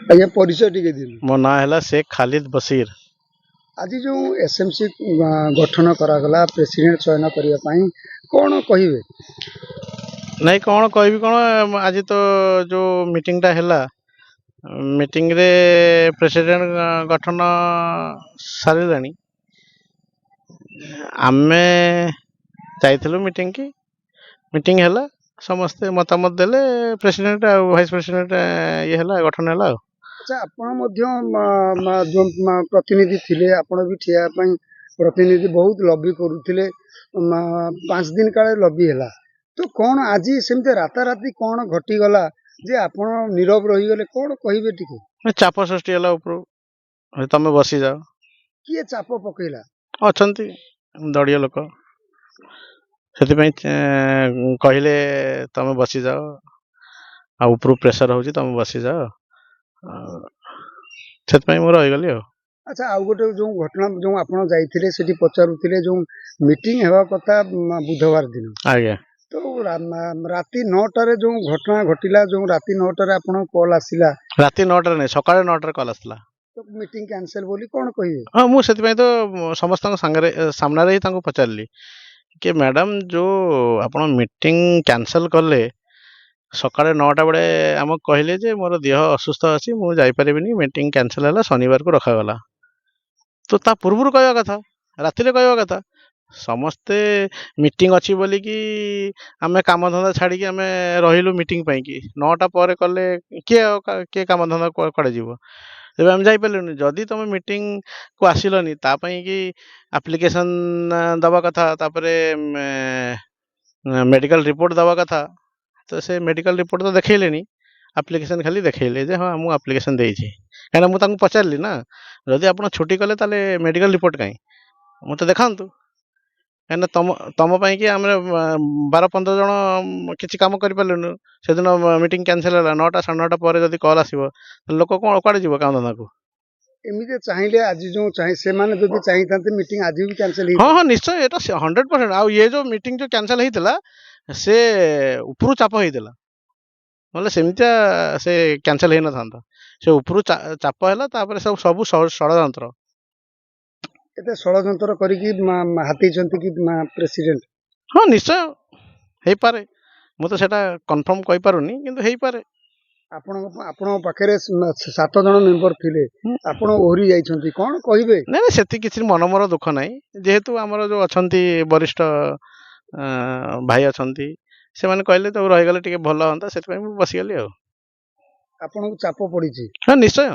आज्ञा परिचय टिके दिन। मो ना है शेख खालिद बशीर। आज जो एसएमसी गठन करागला प्रेसिडेंट चयन करने कौन कहिबे? नहीं कौन कहबी कौन आज तो जो मीटिंगटा है मीटिंग रे प्रेसिडेंट गठन सारे आमे जाइलु मीटिंग की मीटिंग है समस्ते मतामत देले प्रेसिडेंट आ वाइस प्रेसिडेंट ये है गठन है। अच्छा आपण जो प्रतिनिधि थिले आपण भी ठिया प्रतिनिधि बहुत लॉबी करुले 5 दिन काले लॉबी है तो कौन आज सेमते राताराति कौन घटीगला जे आपण नीरव रहीगले कौन कहिबे टिके? चाप सृष्टि है ऊपर तुम बसी जाओ। किए चाप पकेला? अच्छा दड़िया लोक से कहले तुम बसी जाओ आ ऊपर प्रेसर हो तुम बसी जाओ से रहीगली। अच्छा आउ गोटे जो घटना जो आपण जाइथिले सेठी पचारुथिले जो मीटिंग हेवा कथा बुधवार दिन आज्ञा तो राति 9टारे जो घटना घटिला जो राति 9टारे आपण कॉल आसिला राति 9टारे नहीं सकाळे 9टारे कॉल आसला तो मीटिंग कैंसिल बोली कौन कहिए? हाँ मुझे तो समस्त सामने ही पचारि कि मैडम जो आप मीटिंग कैंसल कले सकाळे 9टा बेले आमको कहले जे मोर देह असुस्थ अच्छी मुझे मीटिंग कैंसल है शनिवार को रखागला तो ता पूर्व कहवा कथा राति कहवा कथा समस्ते मीटिंग अच्छी बोली कि आमे काम धंदा छाड़ी आमे रहिलु मीटिंग पाई कि 9टा पर कले किए काम धंदा कड़े जीव तेज आम जापरूनी जदि तुम मीटिंग को आसिलनी तापाई कि एप्लिकेशन दवा कथा तापरे मेडिकल रिपोर्ट दवा कथा तो से मेडिकल रिपोर्ट तो देखले एप्लिकेशन खाली देखले जे हाँ मुझे एप्लिकेशन देइछि कहीं मुझे पचारि ना जदि आप छुट्टी कले ताले मेडिकल रिपोर्ट कहीं मत देखातु कहीं तुम तुम कि आम 12-15 जन किसी कम करें से दिन मीटिंग कैंसल है 9टा 9:30 पर जब कॉल आसो लोक कौन कड़े जीव काम धंदा को एमती चाहिए आज जो से चाहिए मीटिंग आज भी कैंसिल? हाँ हाँ निश्चय ये 100% आ ये जो मीटिंग जो कैंसिल होता से ऊपर चाप होता ना सेमतिया से कैंसिल हो ना से ऊपर चाप है सब सब षड्यंत्र एते षड्यंत्र करिकी हाथी कि प्रेसिडेंट? हाँ निश्चय हो पारे मुझे सेटा कन्फर्म कहि पारुनी किंतु हो पारे आपण पाखे 7 जन मेंबर थिले आपण ओहरी जाइछंती कोन कहिबे? नहीं सेति किछि मन मोर दुख नाही जेहेतु हमर जो अछंती वरिष्ठ भाई अछंती से माने कहले तो रही गले टिके भलो हंता सेति पई बसी गली आ आपण चाप पड़ी? हाँ निश्चय।